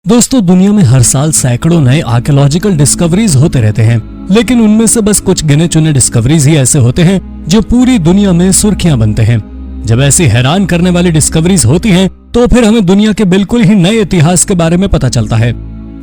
दोस्तों, दुनिया में हर साल सैकड़ों नए आर्कियोलॉजिकल डिस्कवरीज होते रहते हैं, लेकिन उनमें से बस कुछ गिने चुने डिस्कवरीज ही ऐसे होते हैं जो पूरी दुनिया में सुर्खियां बनते हैं। जब ऐसी हैरान करने वाली डिस्कवरीज होती हैं, तो फिर हमें दुनिया के बिल्कुल ही नए इतिहास के बारे में पता चलता है।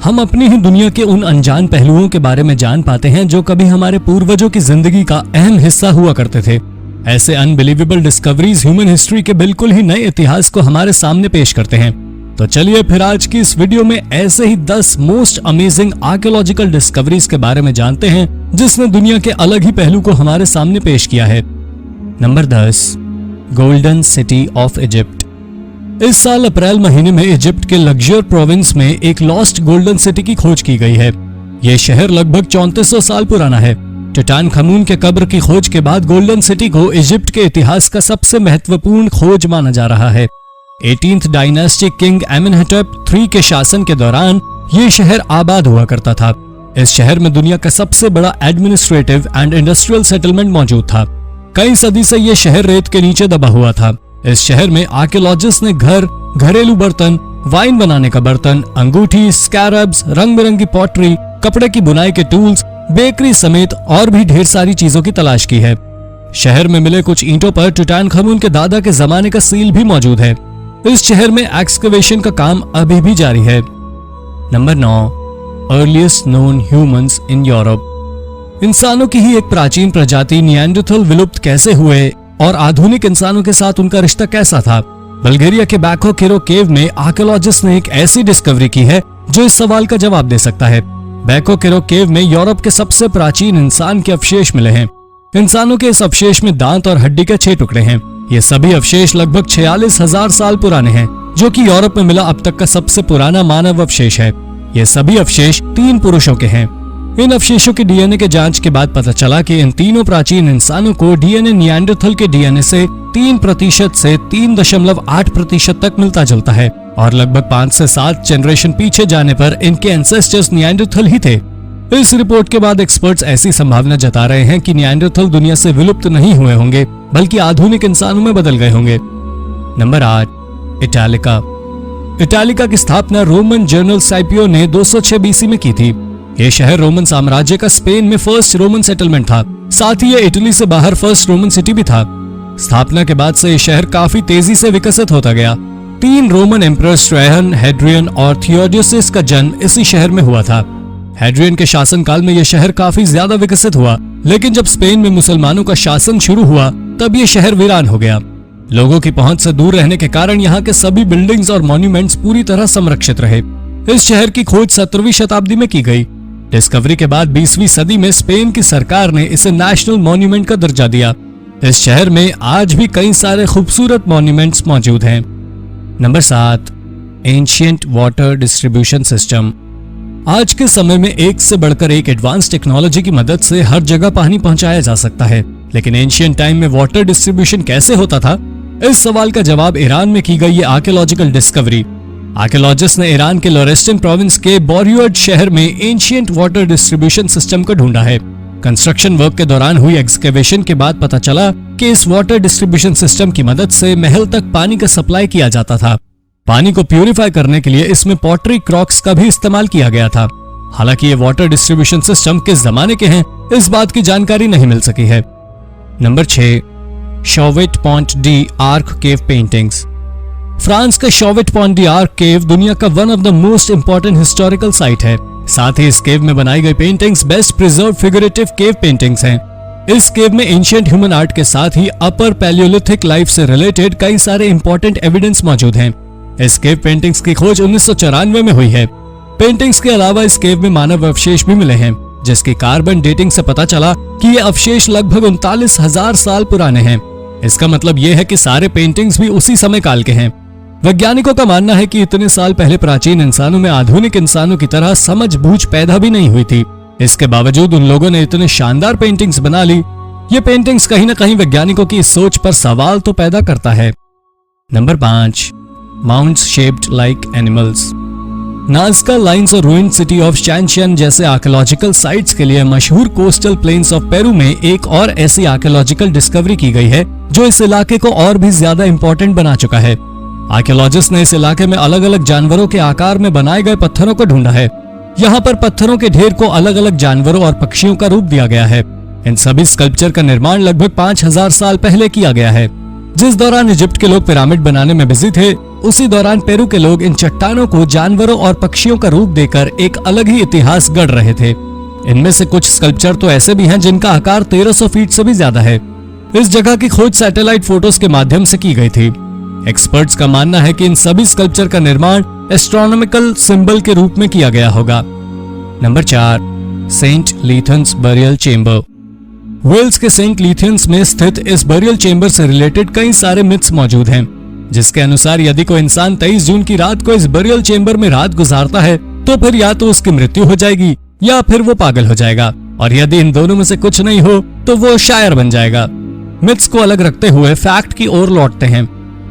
हम अपनी ही दुनिया के उन अनजान पहलुओं के बारे में जान पाते हैं जो कभी हमारे पूर्वजों की जिंदगी का अहम हिस्सा हुआ करते थे। ऐसे अनबिलीवेबल डिस्कवरीज ह्यूमन हिस्ट्री के बिल्कुल ही नए इतिहास को हमारे सामने पेश करते हैं। तो चलिए फिर आज की इस वीडियो में ऐसे ही 10 मोस्ट अमेजिंग आर्कियोलॉजिकल डिस्कवरीज के बारे में जानते हैं जिसने दुनिया के अलग ही पहलू को हमारे सामने पेश किया है। Number 10, golden city of Egypt. इस साल अप्रैल महीने में इजिप्ट के लग्जर प्रोविंस में एक लॉस्ट गोल्डन सिटी की खोज की गई है। यह शहर लगभग 3400 साल पुराना है। टुटानखामुन के कब्र की खोज के बाद गोल्डन सिटी को इजिप्ट के इतिहास का सबसे महत्वपूर्ण खोज माना जा रहा है। 18th डायनेस्टी किंग एमेनहेटेप III के शासन के दौरान ये शहर आबाद हुआ करता था। इस शहर में दुनिया का सबसे बड़ा एडमिनिस्ट्रेटिव एंड इंडस्ट्रियल सेटलमेंट मौजूद था। कई सदी से ये शहर रेत के नीचे दबा हुआ था। इस शहर में आर्कियोलॉजिस्ट ने घर, घरेलू बर्तन, वाइन बनाने का बर्तन, अंगूठी, स्कैरब्स, रंग बिरंगी पॉटरी, कपड़े की बुनाई के टूल्स, बेकरी समेत और भी ढेर सारी चीजों की तलाश की है। शहर में मिले कुछ ईंटों पर टुटानखामुन के दादा के जमाने का सील भी मौजूद है। इस शहर में एक्सकवेशन का काम अभी भी जारी है। Number 9, earliest known humans in Europe. इंसानों की ही एक प्राचीन प्रजाति निएंडरथल विलुप्त कैसे हुए और आधुनिक इंसानों के साथ उनका रिश्ता कैसा था? बल्गेरिया के बैको केरो केव में आर्कियोलॉजिस्ट ने एक ऐसी डिस्कवरी की है जो इस सवाल का जवाब दे सकता है। बैको केरो केव में यूरोप के सबसे प्राचीन इंसान के अवशेष मिले हैं। इंसानों के इस अवशेष में दांत और हड्डी के 6 टुकड़े हैं। ये सभी अवशेष लगभग 46,000 साल पुराने हैं, जो कि यूरोप में मिला अब तक का सबसे पुराना मानव अवशेष है। ये सभी अवशेष 3 पुरुषों के हैं। इन अवशेषों के डीएनए के जांच के बाद पता चला कि इन तीनों प्राचीन इंसानों को डीएनए निएंडरथल के डीएनए से 3% से 3.8% तक मिलता जुलता है और लगभग 5 से 7 जनरेशन पीछे जाने पर इनके एंसेस्टर्स निएंडरथल ही थे। इस रिपोर्ट के बाद एक्सपर्ट्स ऐसी संभावना जता रहे हैं कि निएंडरथल दुनिया से विलुप्त नहीं हुए होंगे, बल्कि आधुनिक इंसानों में बदल गए होंगे। नंबर 8, इटालिका। इटालिका की स्थापना रोमन जनरल साइपियो ने 206 BC में की थी। यह शहर रोमन साम्राज्य का स्पेन में फर्स्ट रोमन सेटलमेंट था। साथ ही यह इटली से बाहर फर्स्ट रोमन सिटी भी था। स्थापना के बाद से यह शहर काफी तेजी से विकसित होता गया। 3 रोमन एम्परर्स ट्रेजन, हेड्रियन और थियोडोसिस का जन्म इसी शहर में हुआ था। हेड्रियन के शासनकाल में यह शहर काफी ज्यादा विकसित हुआ, लेकिन जब स्पेन में मुसलमानों का शासन शुरू हुआ तब यह शहर वीरान हो गया। लोगों की पहुंच से दूर रहने के कारण यहाँ के सभी बिल्डिंग्स और मॉन्यूमेंट्स पूरी तरह संरक्षित रहे। इस शहर की खोज 17वीं शताब्दी में की गई। डिस्कवरी के बाद 20वीं सदी में स्पेन की सरकार ने इसे नेशनल मॉन्यूमेंट का दर्जा दिया। इस शहर में आज भी कई सारे खूबसूरत मॉन्यूमेंट्स मौजूद हैं। Number 7, ancient water distribution system. आज के समय में एक से बढ़कर एक एडवांस टेक्नोलॉजी की मदद से हर जगह पानी पहुंचाया जा सकता है, लेकिन एंशिएंट टाइम में वाटर डिस्ट्रीब्यूशन कैसे होता था? इस सवाल का जवाब ईरान में की गई ये आर्कियोलॉजिकल डिस्कवरी। आर्कियोलॉजिस्ट ने ईरान के लोरेस्टन प्रोविंस के बोरियड शहर में एंशिएंट वाटर डिस्ट्रीब्यूशन सिस्टम को ढूंढा है। कंस्ट्रक्शन वर्क के दौरान हुई एक्सकेवेशन के बाद पता चला कि इस वाटर डिस्ट्रीब्यूशन सिस्टम की मदद से महल तक पानी का सप्लाई किया जाता था। पानी को प्यूरिफाई करने के लिए इसमें पॉटरी क्रॉक्स का भी इस्तेमाल किया गया था। हालांकि ये वाटर डिस्ट्रीब्यूशन सिस्टम किस जमाने के हैं, इस बात की जानकारी नहीं मिल सकी है। Number 6, Chauvet point D Arc cave paintings. France का Chauvet point D Arc cave दुनिया का one of the most important historical site है। साथ ही इस केव में बनाई गई paintings best preserve figurative cave paintings हैं। इस केव में एंशिएंट ह्यूमन आर्ट के साथ ही अपर पैलियोलिथिक लाइफ से रिलेटेड कई सारे इंपॉर्टेंट एविडेंस मौजूद हैं। इस केव पेंटिंग्स की खोज 1994 में हुई है। पेंटिंग्स के अलावा इस केव में मानव अवशेष भी मिले हैं, जिसकी कार्बन डेटिंग से पता चला कि ये अवशेष लगभग 39,000 साल पुराने हैं। इसका मतलब ये है कि सारे पेंटिंग्स भी उसी समय काल के हैं। वैज्ञानिकों का मानना है कि इतने साल पहले प्राचीन इंसानों में आधुनिक इंसानों की तरह समझ बूझ पैदा भी नहीं हुई थी। इसके बावजूद उन लोगों ने इतने शानदार पेंटिंग्स बना ली। ये पेंटिंग्स कहीं न कहीं वैज्ञानिकों की इस सोच पर सवाल तो पैदा करता है। Number 5, mounts shaped like animals. Nazca lines और रूइंड सिटी ऑफ शैनशियन जैसे आर्कियोलॉजिकल साइट्स के लिए मशहूर कोस्टल प्लेन्स ऑफ पेरू में एक और ऐसी आर्कियोलॉजिकल डिस्कवरी की गई है जो इस इलाके को और भी ज्यादा इंपॉर्टेंट बना चुका है। आर्कियोलॉजिस्ट ने इस इलाके में अलग अलग जानवरों के आकार में बनाए गए पत्थरों को ढूंढा है। यहाँ पर पत्थरों के ढेर को अलग अलग जानवरों और पक्षियों का रूप दिया गया है। इन सभी स्कल्पचर का निर्माण लगभग 5000 साल पहले किया गया है। जिस दौरान इजिप्ट के लोग पिरामिड बनाने में बिजी थे, उसी दौरान पेरू के लोग इन चट्टानों को जानवरों और पक्षियों का रूप देकर एक अलग ही इतिहास गढ़ रहे थे। इनमें से कुछ स्कल्पचर तो ऐसे भी हैं जिनका आकार 1300 फीट से भी ज्यादा है। इस जगह की खोज सैटेलाइट फोटोज के माध्यम से की गई थी। एक्सपर्ट्स का मानना है कि इन सभी स्कल्पचर का निर्माण एस्ट्रोनॉमिकल सिंबल के रूप में किया गया होगा। Number 4, saint Lythans burial chamber. Wales के सेंट लीथन्स में स्थित इस बरियल चेंबर से रिलेटेड कई सारे मिथ्स मौजूद हैं, जिसके अनुसार यदि कोई इंसान 23 जून की रात को इस बरियल चेंबर में रात गुजारता है तो फिर या तो उसकी मृत्यु हो जाएगी या फिर वो पागल हो जाएगा, और यदि इन दोनों में से कुछ नहीं हो तो वो शायर बन जाएगा। मिथ्स को अलग रखते हुए फैक्ट की ओर लौटते हैं।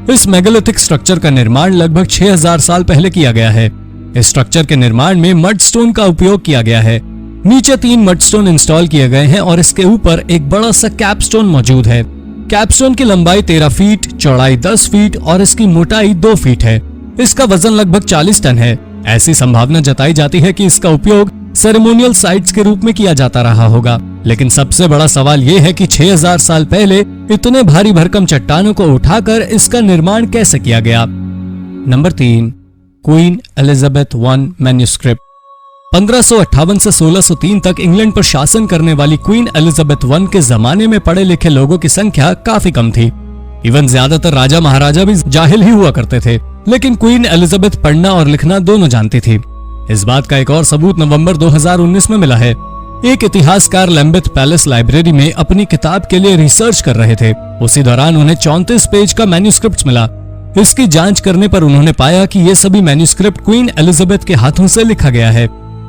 इस मेगालिथिक स्ट्रक्चर का निर्माण लगभग 6000 साल पहले किया गया है। इस स्ट्रक्चर के निर्माण में मड स्टोन का उपयोग किया गया है। नीचे 3 मड स्टोन इंस्टॉल किए गए हैं और इसके ऊपर एक बड़ा सा कैपस्टोन मौजूद है। कैपस्टोन की लंबाई 13 फीट, चौड़ाई 10 फीट और इसकी मोटाई 2 फीट है। इसका वजन लगभग 40 टन है। ऐसी संभावना जताई जाती है कि इसका उपयोग सेरेमोनियल साइट्स के रूप में किया जाता रहा होगा। लेकिन सबसे बड़ा सवाल यह है कि 6000 साल पहले इतने भारी भरकम चट्टानों को उठाकर इसका निर्माण कैसे किया गया। Number 3, queen Elizabeth I manuscript. 1558 से 1603 तक इंग्लैंड पर शासन करने वाली क्वीन एलिजाबेथ I के जमाने में पढ़े लिखे लोगों की संख्या काफी कम थी। इवन ज्यादातर राजा महाराजा भी जाहिल ही हुआ करते थे, लेकिन क्वीन एलिजाबेथ पढ़ना और लिखना दोनों जानती थी। इस बात का एक और सबूत नवंबर 2019 में मिला है। एक इतिहासकार लैम्बेथ पैलेस लाइब्रेरी में अपनी किताब के लिए रिसर्च कर रहे थे। उसी दौरान उन्हें 34 पेज का मैन्युस्क्रिप्ट मिला। इसकी जांच करने पर उन्होंने पाया कि ये सभी मैन्युस्क्रिप्ट क्वीन एलिजाबेथ के हाथों से लिखा गया है।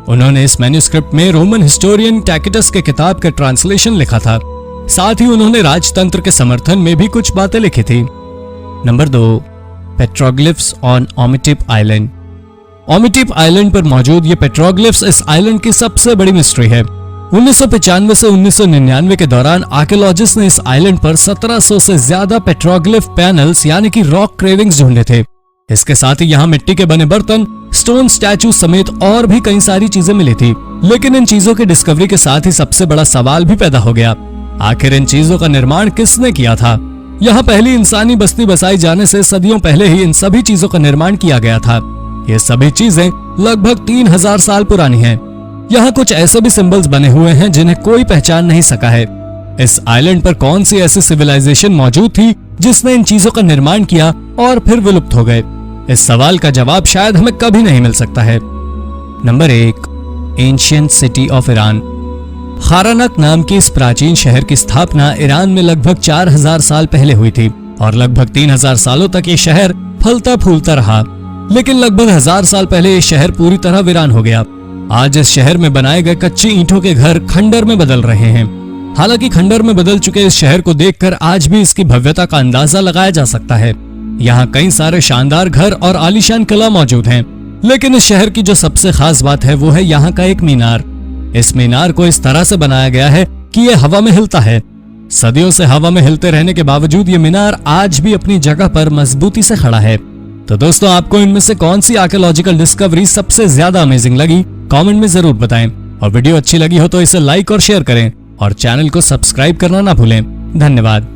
उन्होंने इस मैन्युस्क्रिप्ट में रोमन हिस्टोरियन टैकिटस के किताब का ट्रांसलेशन लिखा था। साथ ही उन्होंने राजतंत्र के समर्थन में भी कुछ बातें लिखी थी। Number 2, petroglyphs on Ometepe island. Ometepe island पर मौजूद ये पेट्रोग्लिफ्स इस आइलैंड की सबसे बड़ी मिस्ट्री है। 1995 से 1999 के दौरान आर्कियोलॉजिस्ट ने इस आइलैंड पर 1700 से ज्यादा पेट्रोग्लिफ पैनल्स यानी कि रॉक क्रेविंग्स ढूंढे थे। इसके साथ ही यहाँ मिट्टी के बने बर्तन, स्टोन स्टैचू समेत और भी कई सारी चीजें मिली थी। लेकिन इन चीजों की डिस्कवरी के साथ ही सबसे बड़ा सवाल भी पैदा हो गया, आखिर इन चीजों का निर्माण किसने किया था। यहाँ पहली इंसानी बस्ती बसाई जाने से सदियों पहले ही इन सभी चीजों का निर्माण किया गया था। ये सभी चीजें लगभग 3000 साल पुरानी हैं। यहाँ कुछ ऐसे भी सिंबल्स बने हुए हैं जिन्हें कोई पहचान नहीं सका है। इस आइलैंड पर कौन सी ऐसी सिविलाइजेशन मौजूद थी जिसने इन चीजों का निर्माण किया और फिर विलुप्त हो गए? इस सवाल का जवाब शायद हमें कभी नहीं मिल सकता है। Number 1, ancient city of Iran. Kharanaq नाम के इस प्राचीन शहर की स्थापना ईरान में लगभग 4000 साल पहले हुई थी और लगभग 3000 सालों तक ये शहर फलता फूलता रहा। लेकिन लगभग 1000 साल पहले ये शहर पूरी तरह वीरान हो गया। आज इस शहर में बनाए गए कच्ची ईंटों के घर खंडर में बदल रहे हैं। हालांकि खंडर में बदल चुके इस शहर को देखकर आज भी इसकी भव्यता का अंदाजा लगाया जा सकता है। यहाँ कई सारे शानदार घर और आलीशान किला मौजूद हैं। लेकिन इस शहर की जो सबसे खास बात है वो है यहाँ का एक मीनार। इस मीनार को इस तरह से बनाया गया है कि ये हवा में हिलता है। सदियों से हवा में हिलते रहने के बावजूद ये मीनार आज भी अपनी जगह पर मजबूती से खड़ा है। तो दोस्तों, आपको इनमें से कौन सी आर्कियोलॉजिकल डिस्कवरी सबसे ज्यादा अमेजिंग लगी, कमेंट में जरूर बताएं। और वीडियो अच्छी लगी हो तो इसे लाइक और शेयर करें और चैनल को सब्सक्राइब करना ना भूलें। धन्यवाद।